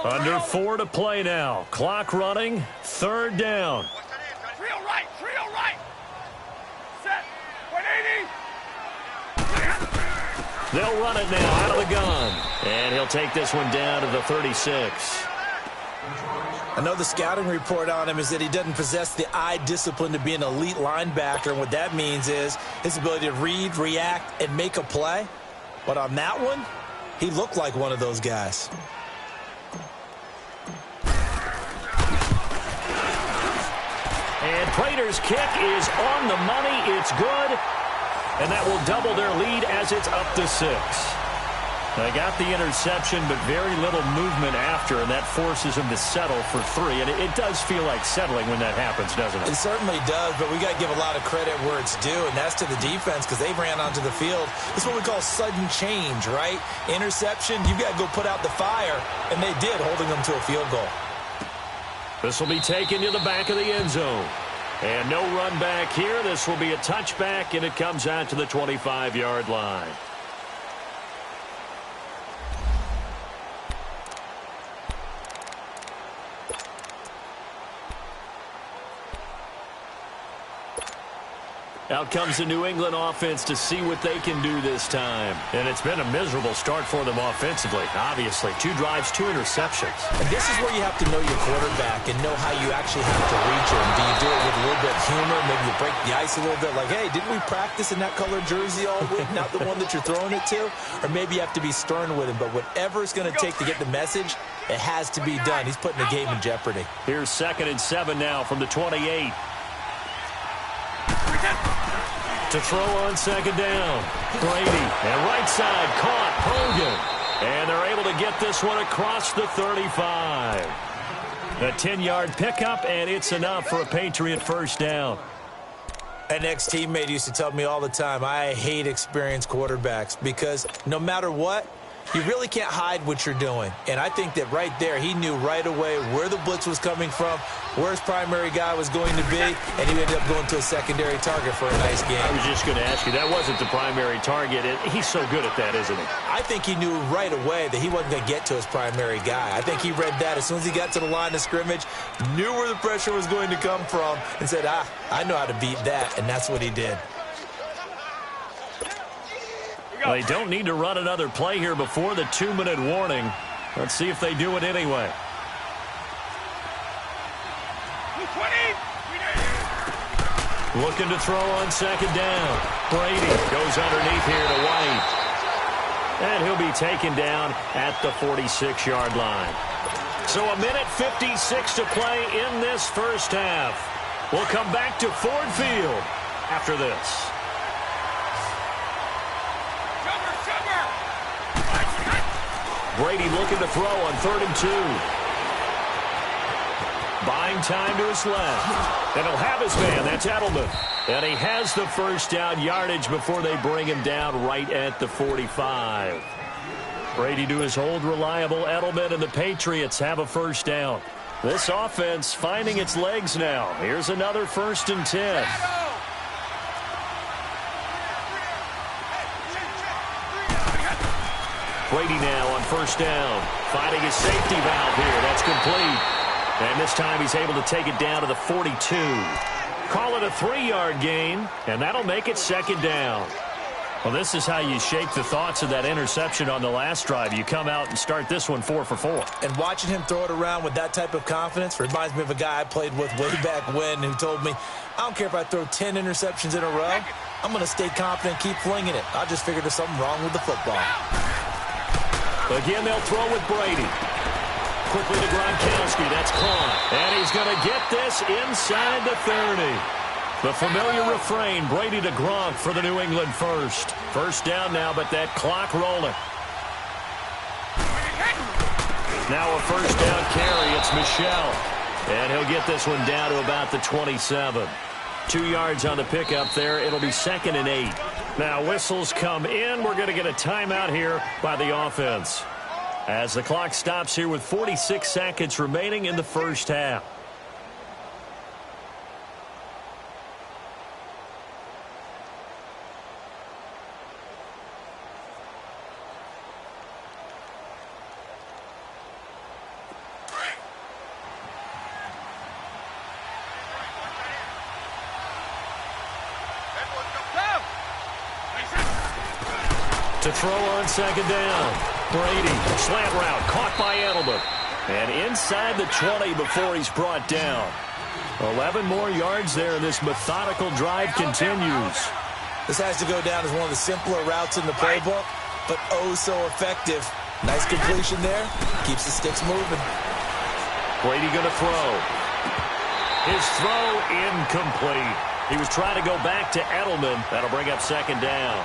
Under 4 to play now. Clock running. 3rd down. Trio right. Set. 180. They'll run it now out of the gun. And he'll take this one down to the 36. I know the scouting report on him is that he doesn't possess the eye discipline to be an elite linebacker. And what that means is his ability to read, react, and make a play. But on that one, he looked like one of those guys. And Prater's kick is on the money. It's good. And that will double their lead as it's up to 6. They got the interception, but very little movement after, and that forces them to settle for 3. And it does feel like settling when that happens, doesn't it? It certainly does, but we got to give a lot of credit where it's due, and that's to the defense because they ran onto the field. It's what we call sudden change, right? Interception, you've got to go put out the fire, and they did, holding them to a field goal. This will be taken to the back of the end zone. And no run back here. This will be a touchback, and it comes out to the 25-yard line. Out comes the New England offense to see what they can do this time. And it's been a miserable start for them offensively, obviously. 2 drives, 2 interceptions. And this is where you have to know your quarterback and know how you actually have to reach him. Do you do it with a little bit of humor? Maybe you break the ice a little bit like, hey, didn't we practice in that colored jersey all week? Not the one that you're throwing it to? Or maybe you have to be stern with him. But whatever it's going to take to get the message, it has to be done. He's putting the game in jeopardy. Here's 2nd and 7 now from the 28. To throw on 2nd down. Brady, and right side caught. Hogan. And they're able to get this one across the 35. A 10-yard pickup, and it's enough for a Patriot first down. An ex-teammate used to tell me all the time, I hate experienced quarterbacks because no matter what, you really can't hide what you're doing. And I think that right there, he knew right away where the blitz was coming from, where his primary guy was going to be, and he ended up going to a secondary target for a nice game. I was just going to ask you, that wasn't the primary target. He's so good at that, isn't he? I think he knew right away that he wasn't going to get to his primary guy. I think he read that as soon as he got to the line of scrimmage, knew where the pressure was going to come from, and said, I know how to beat that, and that's what he did. They don't need to run another play here before the 2-minute warning. Let's see if they do it anyway. Looking to throw on 2nd down. Brady goes underneath here to White. And he'll be taken down at the 46-yard line. So 1:56 to play in this first half. We'll come back to Ford Field after this. Brady looking to throw on 3rd and 2. Buying time to his left. And he'll have his man. That's Edelman. And he has the first down yardage before they bring him down right at the 45. Brady to his old reliable Edelman, and the Patriots have a first down. This offense finding its legs now. Here's another 1st and 10. Brady now on 1st down. Finding his safety valve here. That's complete. And this time he's able to take it down to the 42. Call it a 3-yard gain, and that'll make it 2nd down. Well, this is how you shake the thoughts of that interception on the last drive. You come out and start this one 4 for 4. And watching him throw it around with that type of confidence reminds me of a guy I played with way back when who told me, I don't care if I throw 10 interceptions in a row. I'm going to stay confident, keep flinging it. I just figured there's something wrong with the football. Again, they'll throw with Brady. Quickly to Gronkowski. That's caught. And he's going to get this inside the 30. The familiar refrain, Brady to Gronk for the New England first. First down now, but that clock rolling. Now a first down carry. It's Michel. And he'll get this one down to about the 27. 2 yards on the pickup there. It'll be 2nd and 8. Now whistles come in. We're going to get a timeout here by the offense, as the clock stops here with 46 seconds remaining in the first half. To throw on second down. Brady, slant route, caught by Edelman. And inside the 20 before he's brought down. 11 more yards there, and this methodical drive continues. This has to go down as one of the simpler routes in the playbook, but oh so effective. Nice completion there. Keeps the sticks moving. Brady going to throw. His throw incomplete. He was trying to go back to Edelman. That'll bring up second down.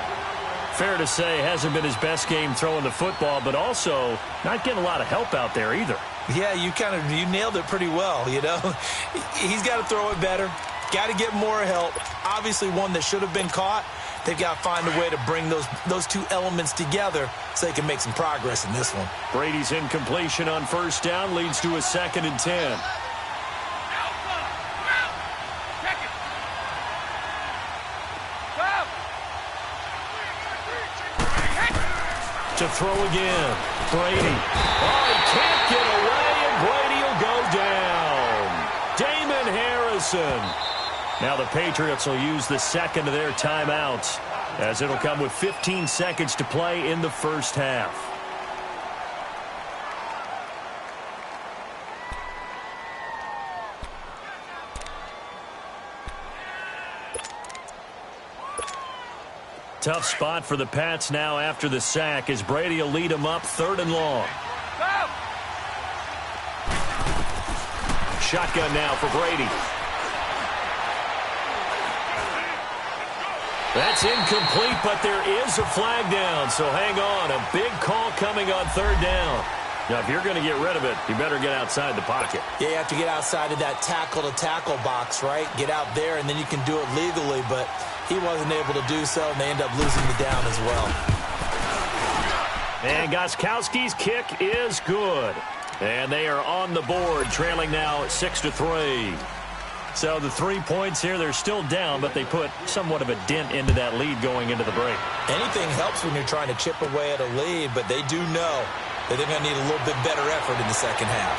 Fair to say, hasn't been his best game throwing the football, but also not getting a lot of help out there either. Yeah, you nailed it pretty well, you know. He's got to throw it better. Got to get more help. Obviously one that should have been caught. They've got to find a way to bring those two elements together so they can make some progress in this one. Brady's incompletion on first down leads to a 2nd and 10. To throw again. Brady. Oh, he can't get away, and Brady will go down. Damon Harrison. Now the Patriots will use the second of their timeouts, as it'll come with 15 seconds to play in the first half. Tough spot for the Pats now after the sack, as Brady will lead them up 3rd and long. Shotgun now for Brady. That's incomplete, but there is a flag down, so hang on. A big call coming on 3rd down. Now, if you're going to get rid of it, you better get outside the pocket. Yeah, you have to get outside of that tackle-to-tackle box, right? Get out there, and then you can do it legally, but he wasn't able to do so, and they end up losing the down as well. And Gostkowski's kick is good. And they are on the board, trailing now 6-3. So the 3 points here, they're still down, but they put somewhat of a dent into that lead going into the break. Anything helps when you're trying to chip away at a lead, but they do know that they're going to need a little bit better effort in the second half.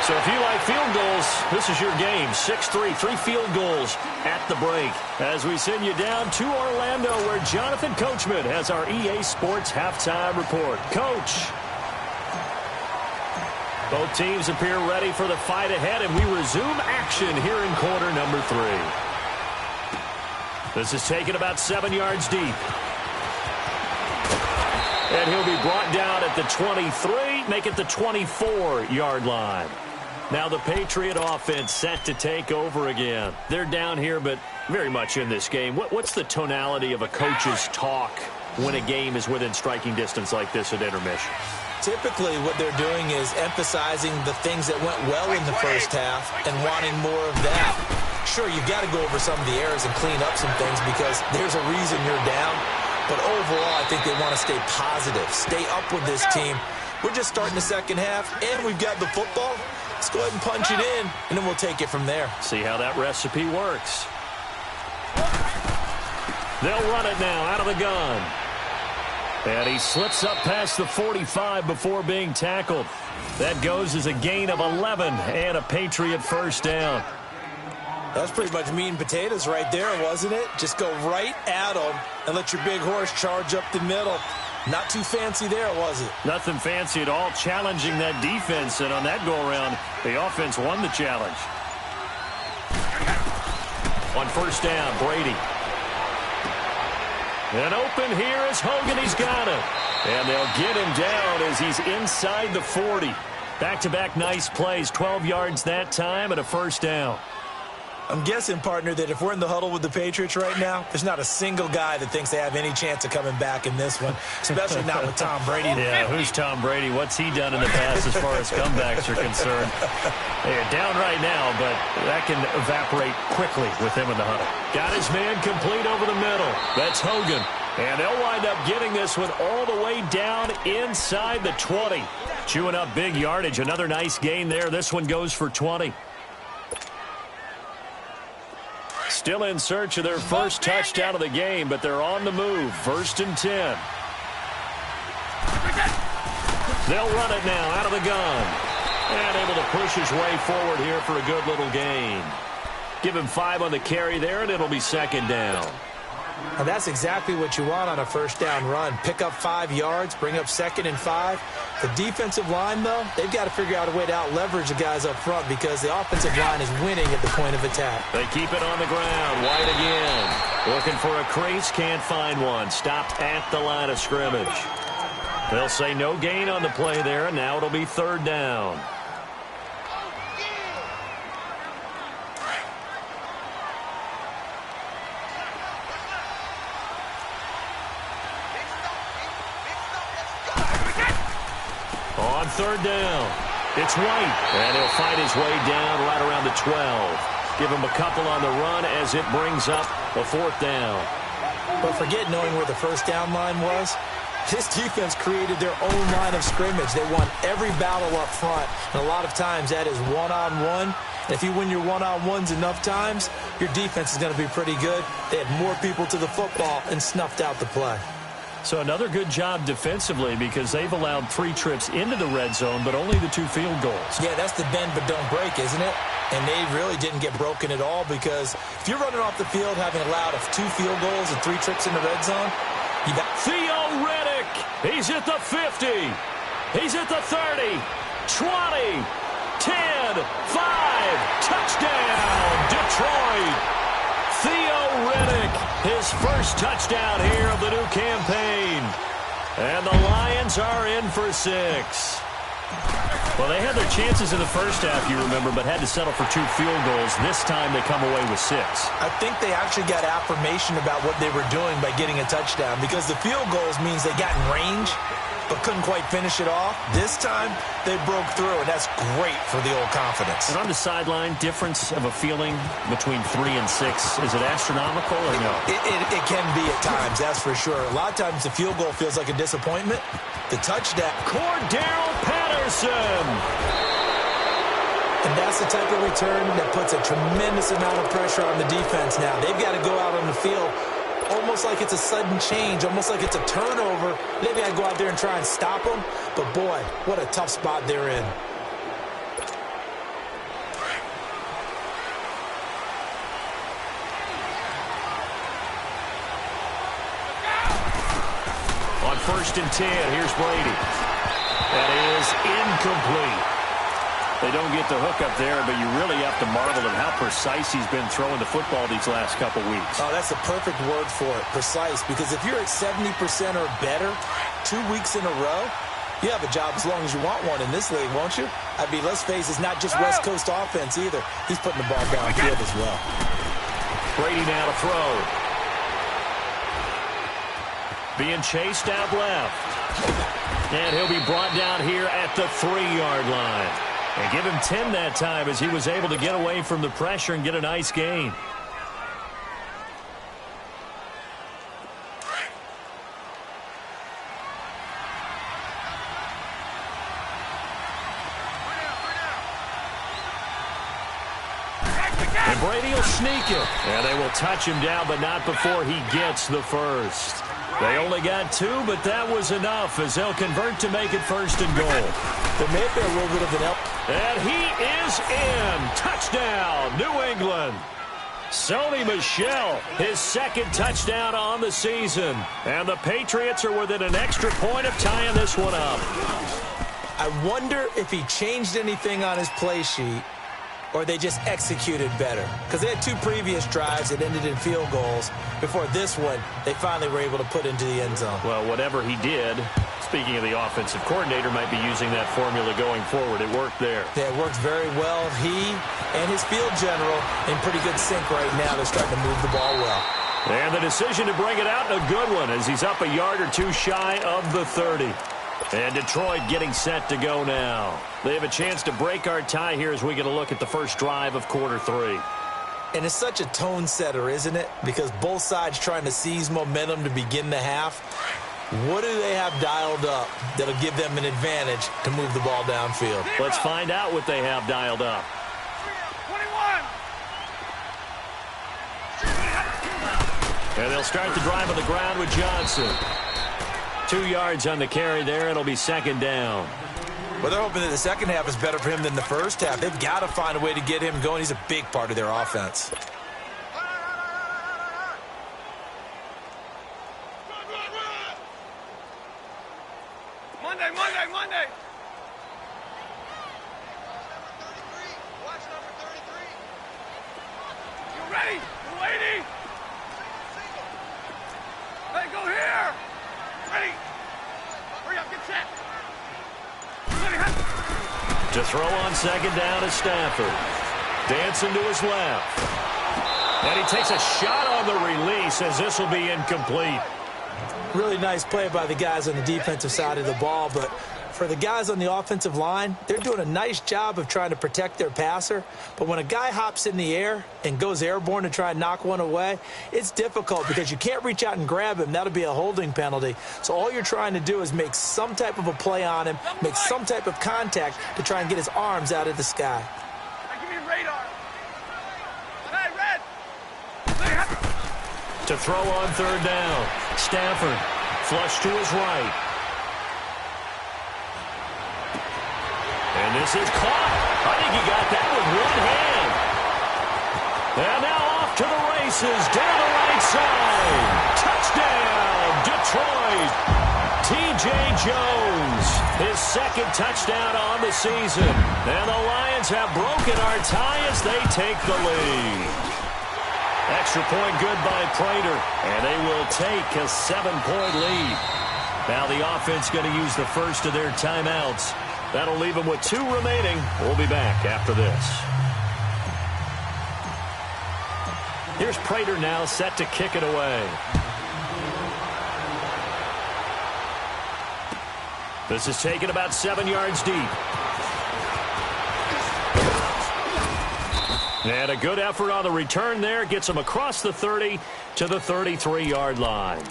So if you like field goals, this is your game. 6-3, 3 field goals at the break. As we send you down to Orlando, where Jonathan Coachman has our EA Sports halftime report. Coach. Both teams appear ready for the fight ahead, and we resume action here in quarter number 3. This is taken about 7 yards deep. And he'll be brought down at the 23, make it the 24-yard line. Now the Patriot offense set to take over again. They're down here, but very much in this game. What's the tonality of a coach's talk when a game is within striking distance like this at intermission? Typically, what they're doing is emphasizing the things that went well in the first half and wanting more of that. Sure, you've got to go over some of the errors and clean up some things because there's a reason you're down. But overall, I think they want to stay positive, stay up with this team. We're just starting the second half, and we've got the football. Let's go ahead and punch it in, and then we'll take it from there. See how that recipe works. They'll run it now out of the gun. And he slips up past the 45 before being tackled. That goes as a gain of 11 and a Patriot first down. That's pretty much meat and potatoes right there, wasn't it? Just go right at them and let your big horse charge up the middle. Not too fancy there, was it? Nothing fancy at all, challenging that defense. And on that go-around, the offense won the challenge. On first down, Brady. And open here is Hogan. He's got it. And they'll get him down as he's inside the 40. Back-to-back nice plays, 12 yards that time and a first down. I'm guessing, partner, that if we're in the huddle with the Patriots right now, there's not a single guy that thinks they have any chance of coming back in this one, especially not with Tom Brady. Yeah, who's Tom Brady? What's he done in the past as far as comebacks are concerned? They're down right now, but that can evaporate quickly with him in the huddle. Got his man complete over the middle. That's Hogan. And they'll wind up getting this one all the way down inside the 20. Chewing up big yardage. Another nice gain there. This one goes for 20. Still in search of their first touchdown of the game, but they're on the move. 1st and 10. They'll run it now out of the gun. And able to push his way forward here for a good little gain. Give him 5 on the carry there, and it'll be 2nd down. And that's exactly what you want on a first down run. Pick up 5 yards, bring up 2nd and 5. The defensive line, though, they've got to figure out a way to out-leverage the guys up front because the offensive line is winning at the point of attack. They keep it on the ground. White again. Looking for a crease, can't find one. Stopped at the line of scrimmage. They'll say no gain on the play there, and now it'll be 3rd down. On 3rd down, it's White, and he'll fight his way down right around the 12. Give him a couple on the run as it brings up a 4th down. But forget knowing where the first down line was. This defense created their own line of scrimmage. They won every battle up front, and a lot of times that is one-on-one. And if you win your one-on-ones enough times, your defense is going to be pretty good. They had more people to the football and snuffed out the play. So another good job defensively because they've allowed 3 trips into the red zone, but only the 2 field goals. Yeah, that's the bend but don't break, isn't it? And they really didn't get broken at all because if you're running off the field having allowed 2 field goals and 3 trips in the red zone, you got Theo Riddick. He's at the 50. He's at the 30, 20, 10, 5. Touchdown, Detroit. Theo Riddick, his first touchdown here of the new campaign. And the Lions are in for 6. Well, they had their chances in the first half, you remember, but had to settle for 2 field goals. This time they come away with 6. I think they actually got affirmation about what they were doing by getting a touchdown because the field goals means they got in range but couldn't quite finish it off. This time, they broke through, and that's great for the old confidence. And on the sideline, difference of a feeling between 3 and 6, is it astronomical or no? It can be at times, that's for sure. A lot of times the field goal feels like a disappointment. The touchdown. Cordero Patterson. And that's the type of return that puts a tremendous amount of pressure on the defense now. They've got to go out on the field almost like it's a sudden change, almost like it's a turnover. They've got to go out there and try and stop them. But, boy, what a tough spot they're in. On 1st and 10, here's Brady. That is incomplete. They don't get the hook up there, but you really have to marvel at how precise he's been throwing the football these last couple weeks. Oh, that's the perfect word for it, precise, because if you're at 70% or better 2 weeks in a row, you have a job as long as you want one in this league, won't you? I mean, let's face it, it's not just West Coast offense either. He's putting the ball downfield as well. Brady now to throw. Being chased out left. And he'll be brought down here at the 3-yard line. And give him 10 that time as he was able to get away from the pressure and get a nice gain. And Brady will sneak it. And they will touch him down, but not before he gets the first. They only got 2, but that was enough as they'll convert to make it 1st and goal. There may have been a little bit of an help. And he is in. Touchdown, New England. Sony Michel, his 2nd touchdown on the season. And the Patriots are within an extra point of tying this one up. I wonder if he changed anything on his play sheet or they just executed better. Because they had 2 previous drives that ended in field goals. Before this one, they finally were able to put into the end zone. Well, whatever he did, speaking of the offensive coordinator, might be using that formula going forward. It worked there. Yeah, it worked very well. He and his field general in pretty good sync right now. They're starting to move the ball well. And the decision to bring it out, a good one, as he's up a yard or 2 shy of the 30. And Detroit getting set to go now. They have a chance to break our tie here as we get a look at the first drive of quarter 3. And it's such a tone setter, isn't it? Because both sides trying to seize momentum to begin the half. What do they have dialed up that'll give them an advantage to move the ball downfield? Let's find out what they have dialed up. 21. And they'll start the drive on the ground with Johnson. 2 yards on the carry there. It'll be 2nd down. Well, they're hoping that the second half is better for him than the first half. They've got to find a way to get him going. He's a big part of their offense. Ready? Lady! Hey, go here! Ready? Hurry up, get set! To throw on second down is Stafford. Dancing to his left. And he takes a shot on the release as this will be incomplete. Really nice play by the guys on the defensive side of the ball, but for the guys on the offensive line, they're doing a nice job of trying to protect their passer. But when a guy hops in the air and goes airborne to try and knock one away, it's difficult because you can't reach out and grab him. That'll be a holding penalty. So all you're trying to do is make some type of a play on him, make some type of contact to try and get his arms out of the sky. Hey, give me a radar. Hey, Red! To throw on third down, Stafford flush to his right. And this is caught. I think he got that with one hand. And now off to the races down the right side. Touchdown, Detroit. T.J. Jones, his second touchdown on the season. And the Lions have broken our tie as they take the lead. Extra point good by Prater, and they will take a 7-point lead. Now the offense going to use the first of their timeouts. That'll leave them with 2 remaining. We'll be back after this. Here's Prater now set to kick it away. This is taken about 7 yards deep. And a good effort on the return there. Gets them across the 30 to the 33-yard line.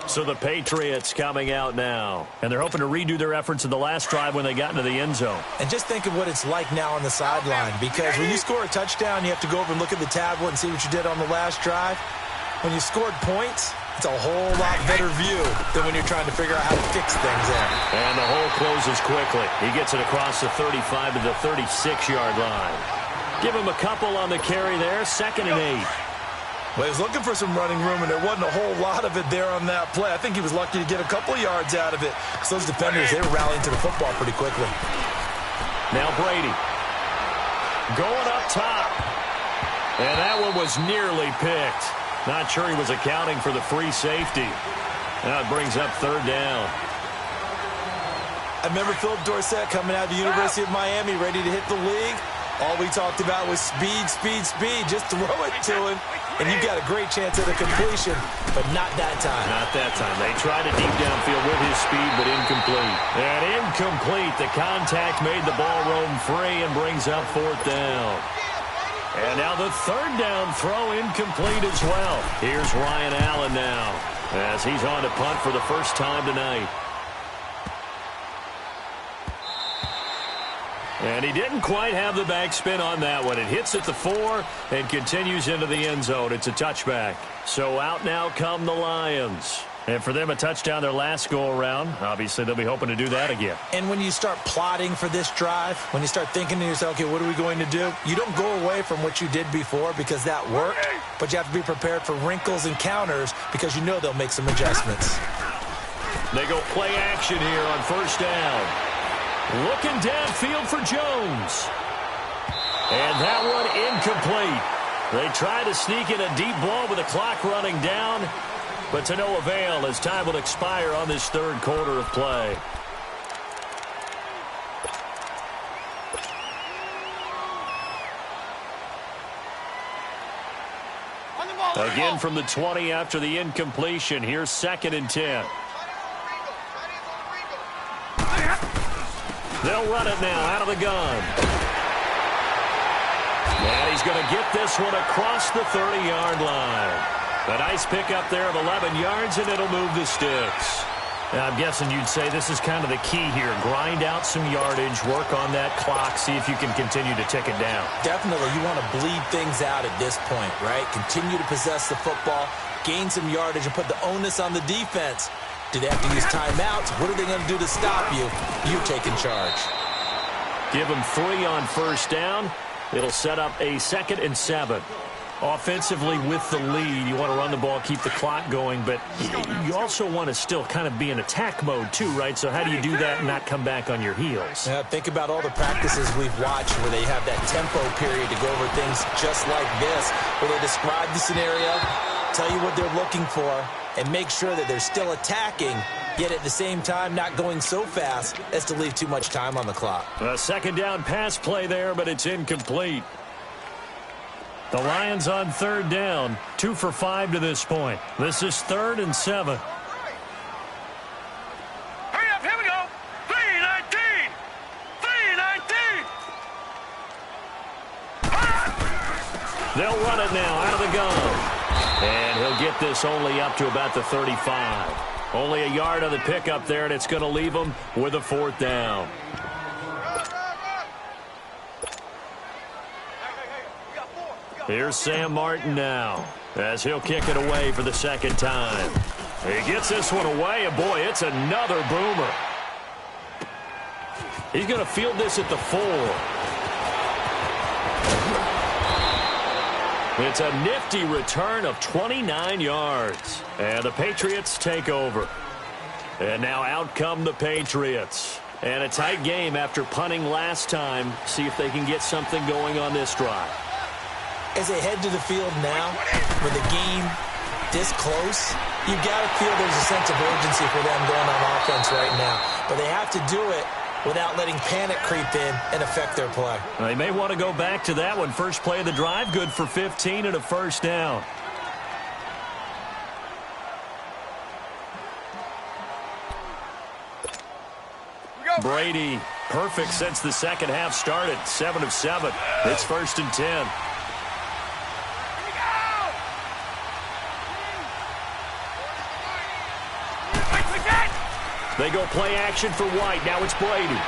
So the Patriots coming out now. And they're hoping to redo their efforts in the last drive when they got into the end zone. And just think of what it's like now on the sideline. Because when you score a touchdown, you have to go over and look at the tablet and see what you did on the last drive. When you scored points, it's a whole lot better view than when you're trying to figure out how to fix things there. And the hole closes quickly. He gets it across the 35 to the 36-yard line. Give him a couple on the carry there. 2nd and 8. Well, he was looking for some running room, and there wasn't a whole lot of it there on that play. I think he was lucky to get a couple of yards out of it because those defenders, they were rallying to the football pretty quickly. Now Brady going up top. And that one was nearly picked. Not sure he was accounting for the free safety. Now it brings up 3rd down. I remember Philip Dorsett coming out of the University of Miami ready to hit the league. All we talked about was speed, speed, speed. Just throw it to him, and you've got a great chance at a completion, but not that time. Not that time. They tried a deep downfield with his speed, but incomplete. And incomplete. The contact made the ball roam free and brings up 4th down. And now the 3rd down throw incomplete as well. Here's Ryan Allen now as he's on to punt for the first time tonight. And he didn't quite have the backspin on that one. It hits at the 4 and continues into the end zone. It's a touchback. So out now come the Lions. And for them, a touchdown their last go-around. Obviously, they'll be hoping to do that again. And when you start plotting for this drive, when you start thinking to yourself, okay, what are we going to do? You don't go away from what you did before because that worked, but you have to be prepared for wrinkles and counters because you know they'll make some adjustments. They go play action here on 1st down. Looking downfield for Jones. And that one incomplete. They try to sneak in a deep ball with the clock running down, but to no avail as time will expire on this 3rd quarter of play. Again from the 20 after the incompletion. Here's 2nd and 10. They'll run it now out of the gun. And he's going to get this one across the 30-yard line. A nice pickup there of 11 yards, and it'll move the sticks. Now, I'm guessing you'd say this is kind of the key here. Grind out some yardage, work on that clock, see if you can continue to tick it down. Definitely. You want to bleed things out at this point, right? Continue to possess the football, gain some yardage, and put the onus on the defense. Do they have to use timeouts? What are they going to do to stop you? You take in charge. Give them 3 on 1st down. It'll set up a 2nd and 7. Offensively with the lead, you want to run the ball, keep the clock going, but you also want to still kind of be in attack mode too, right? So how do you do that and not come back on your heels? Yeah, think about all the practices we've watched where they have that tempo period to go over things just like this, where they describe the scenario, tell you what they're looking for, and make sure that they're still attacking, yet at the same time not going so fast as to leave too much time on the clock. A second down pass play there, but it's incomplete. The Lions on third down, 2 for 5 to this point. This is 3rd and 7. Hurry up, here we go. 3:19. 3:19. They'll run it now out of the gun. And he'll get this only up to about the 35. Only a yard on the pickup there, and it's going to leave him with a 4th down. Here's Sam Martin now, as he'll kick it away for the second time. He gets this one away, and boy, it's another boomer. He's going to field this at the 4. It's a nifty return of 29 yards. And the Patriots take over. And now out come the Patriots. And a tight game after punting last time. See if they can get something going on this drive. As they head to the field now, with the game this close, you got to feel there's a sense of urgency for them going on offense right now. But they have to do it without letting panic creep in and affect their play. They may want to go back to that one. First play of the drive, good for 15 and a 1st down. Brady, perfect since the second half started. 7 of 7. It's 1st and 10. They go play action for White. Now it's Brady.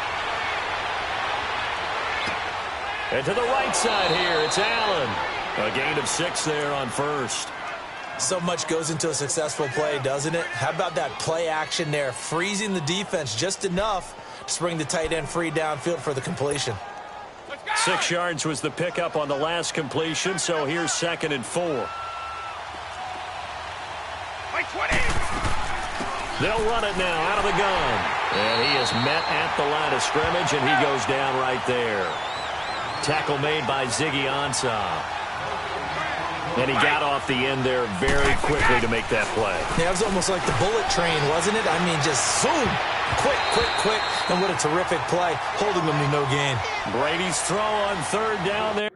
And to the right side here, it's Allen. A gain of 6 there on 1st. So much goes into a successful play, doesn't it? How about that play action there, freezing the defense just enough to bring the tight end free downfield for the completion. 6 yards was the pickup on the last completion, so here's 2nd and 4. They'll run it now out of the gun. And he is met at the line of scrimmage, and he goes down right there. Tackle made by Ziggy Ansah. And he got off the end there very quickly to make that play. Yeah, it was almost like the bullet train, wasn't it? I mean, just zoom. Quick, quick, quick. And what a terrific play, holding them to no gain. Brady's throw on 3rd down there.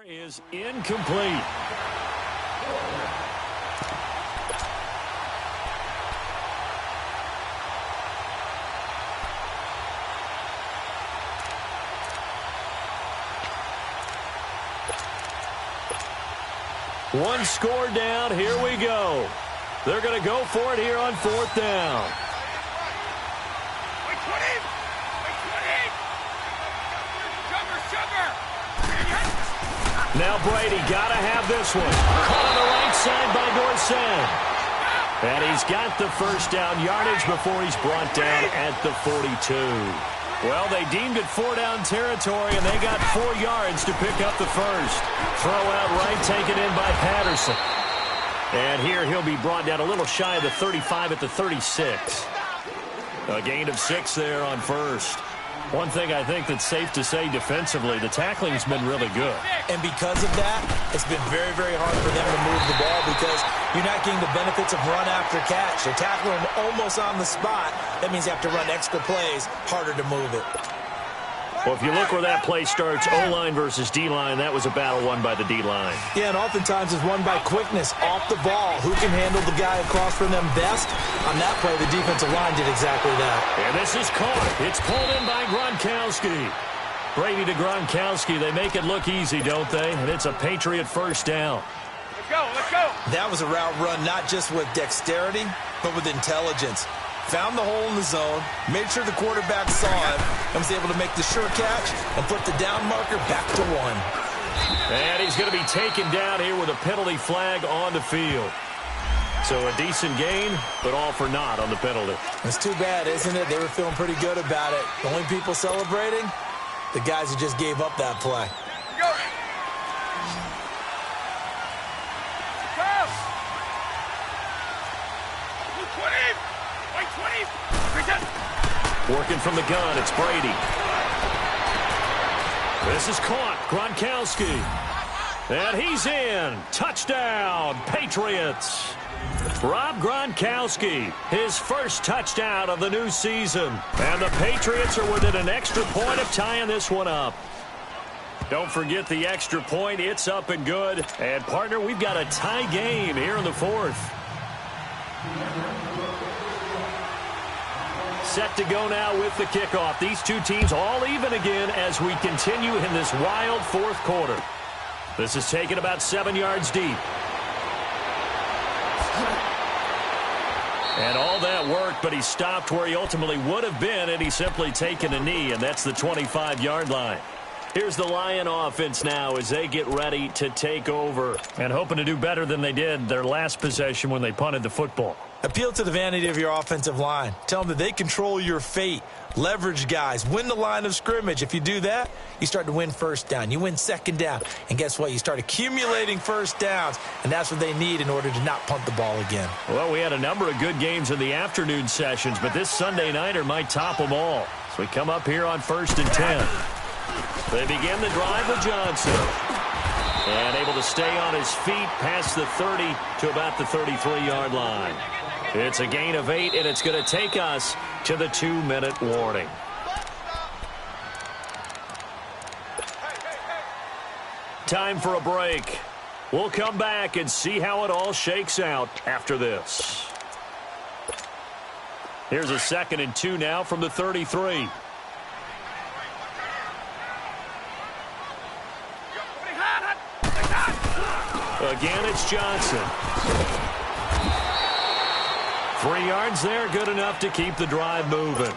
Is incomplete. One score down. Here we go. They're going to go for it here on 4th down. Now Brady got to have this one. Caught on the right side by Dorsett. And he's got the 1st down yardage before he's brought down at the 42. Well, they deemed it 4-down territory, and they got 4 yards to pick up the 1st. Throw out right, taken in by Patterson. And here he'll be brought down a little shy of the 35 at the 36. A gain of 6 there on 1st. One thing I think that's safe to say defensively, the tackling's been really good. And because of that, it's been very, very hard for them to move the ball because you're not getting the benefits of run after catch. They're tackling almost on the spot. That means you have to run extra plays, harder to move it. Well, if you look where that play starts, O-line versus D-line, that was a battle won by the D-line. Yeah, and oftentimes it's won by quickness off the ball. Who can handle the guy across from them best? On that play, the defensive line did exactly that. And this is caught. It's pulled in by Gronkowski. Brady to Gronkowski. They make it look easy, don't they? And it's a Patriot first down. Let's go, let's go. That was a route run not just with dexterity, but with intelligence. Found the hole in the zone, made sure the quarterback saw him, and was able to make the sure catch and put the down marker back to 1. And he's going to be taken down here with a penalty flag on the field. So a decent gain, but all for naught on the penalty. It's too bad, isn't it? They were feeling pretty good about it. The only people celebrating, the guys who just gave up that play. Go. Go. 20. White 20. Working from the gun, it's Brady. This is caught. Gronkowski. And he's in. Touchdown, Patriots. Rob Gronkowski, his first touchdown of the new season. And the Patriots are within an extra point of tying this one up. Don't forget the extra point. It's up and good. And, partner, we've got a tie game here in the fourth. Set to go now with the kickoff. These two teams all even again as we continue in this wild fourth quarter. This is taken about 7 yards deep. And all that worked, but he stopped where he ultimately would have been, and he's simply taken a knee, and that's the 25-yard line. Here's the Lion offense now as they get ready to take over and hoping to do better than they did their last possession when they punted the football. Appeal to the vanity of your offensive line. Tell them that they control your fate. Leverage guys. Win the line of scrimmage. If you do that, you start to win first down. You win second down. And guess what? You start accumulating first downs. And that's what they need in order to not punt the ball again. Well, we had a number of good games in the afternoon sessions, but this Sunday nighter might top them all. So we come up here on 1st and 10. They begin the drive with Johnson. And able to stay on his feet past the 30 to about the 33-yard line. It's a gain of 8, and it's going to take us to the 2-minute warning. Time for a break. We'll come back and see how it all shakes out after this. Here's a 2nd and 2 now from the 33. Again, it's Johnson. 3 yards there, good enough to keep the drive moving.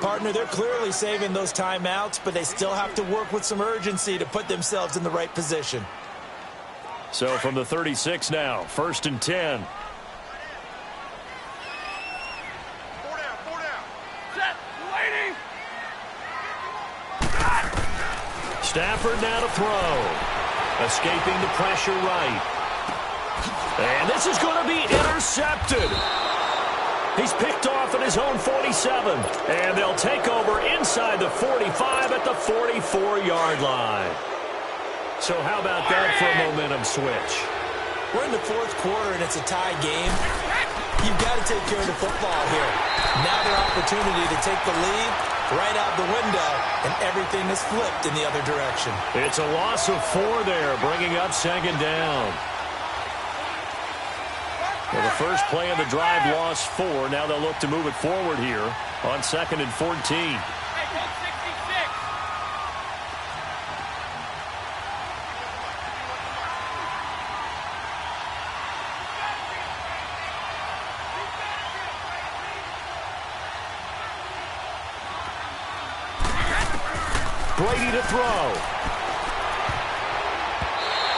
Partner, they're clearly saving those timeouts, but they still have to work with some urgency to put themselves in the right position. So from the 36 now, 1st and 10. 4 down, 4 down. Set, waiting. Stafford now to throw. Escaping the pressure right. And this is going to be intercepted. He's picked off at his own 47. And they'll take over inside the 45 at the 44-yard line. So how about that for a momentum switch? We're in the fourth quarter, and it's a tie game. You've got to take care of the football here. Now their opportunity to take the lead right out the window, and everything is flipped in the other direction. It's a loss of 4 there, bringing up 2nd down. Well, the first play of the drive lost 4. Now they'll look to move it forward here on 2nd and 14. Hey, go 66. Brady to throw.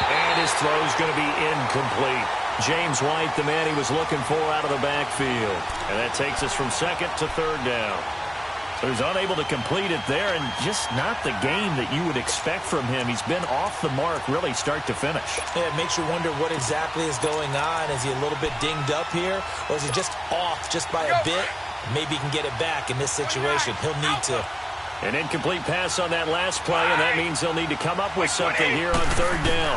And his throw's going to be incomplete. James White, the man he was looking for out of the backfield. And that takes us from 2nd to 3rd down. So he's unable to complete it there, and just not the game that you would expect from him. He's been off the mark really start to finish. Yeah, it makes you wonder what exactly is going on. Is he a little bit dinged up here, or is he just off just by a bit? Maybe he can get it back in this situation. He'll need to. An incomplete pass on that last play, and that means they'll need to come up with something here on 3rd down.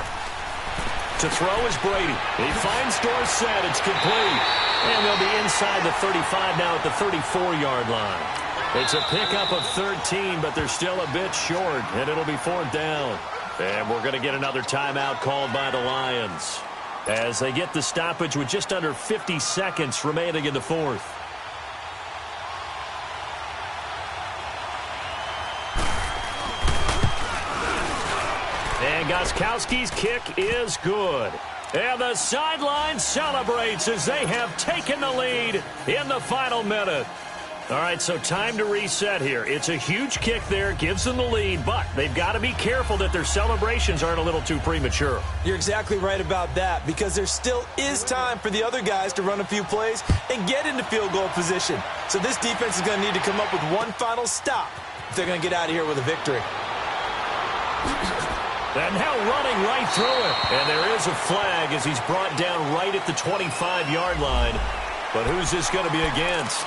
To throw is Brady. He finds Dorsett. It's complete. And they'll be inside the 35 now at the 34-yard line. It's a pickup of 13, but they're still a bit short, and it'll be 4th down. And we're going to get another timeout called by the Lions as they get the stoppage with just under 50 seconds remaining in the 4th. And Gostkowski's kick is good. And the sideline celebrates as they have taken the lead in the final minute. All right, so time to reset here. It's a huge kick there, gives them the lead, but they've got to be careful that their celebrations aren't a little too premature. You're exactly right about that, because there still is time for the other guys to run a few plays and get into field goal position. So this defense is going to need to come up with one final stop if they're going to get out of here with a victory. And now running right through it. And there is a flag as he's brought down right at the 25-yard line. But who's this going to be against?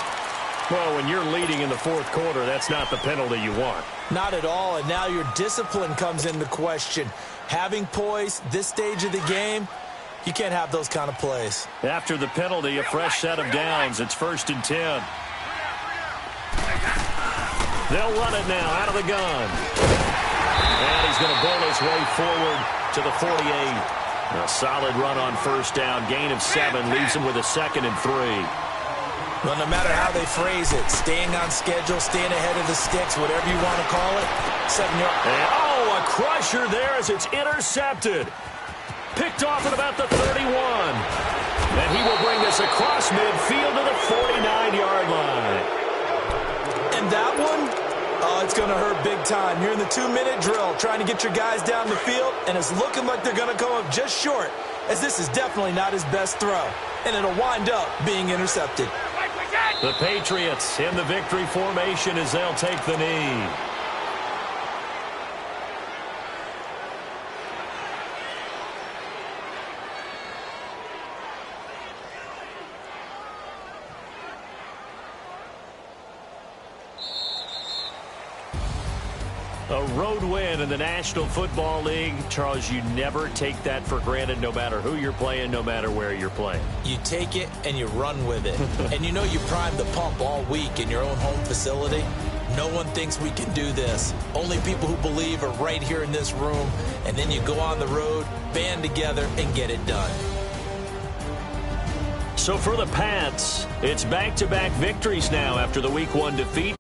Well, when you're leading in the 4th quarter, that's not the penalty you want. Not at all, and now your discipline comes into question. Having poise this stage of the game, you can't have those kind of plays. After the penalty, a fresh set of downs. It's 1st and 10. They'll run it now out of the gun. And he's going to bowl his way forward to the 48. A solid run on 1st down. Gain of 7 leaves him with a 2nd and 3. Well, no matter how they phrase it, staying on schedule, staying ahead of the sticks, whatever you want to call it, 7-yard. And, oh, a crusher there as it's intercepted. Picked off at about the 31. And he will bring this across midfield to the 49-yard line. And that one, oh, it's going to hurt big time. You're in the 2-minute drill trying to get your guys down the field, and it's looking like they're going to come up just short, as this is definitely not his best throw. And it'll wind up being intercepted. The Patriots in the victory formation as they'll take the knee. A road win in the National Football League. Charles, you never take that for granted no matter who you're playing, no matter where you're playing. You take it and you run with it. And you know you primed the pump all week in your own home facility. No one thinks we can do this. Only people who believe are right here in this room. And then you go on the road, band together, and get it done. So for the Pats, it's back-to-back victories now after the Week 1 defeat.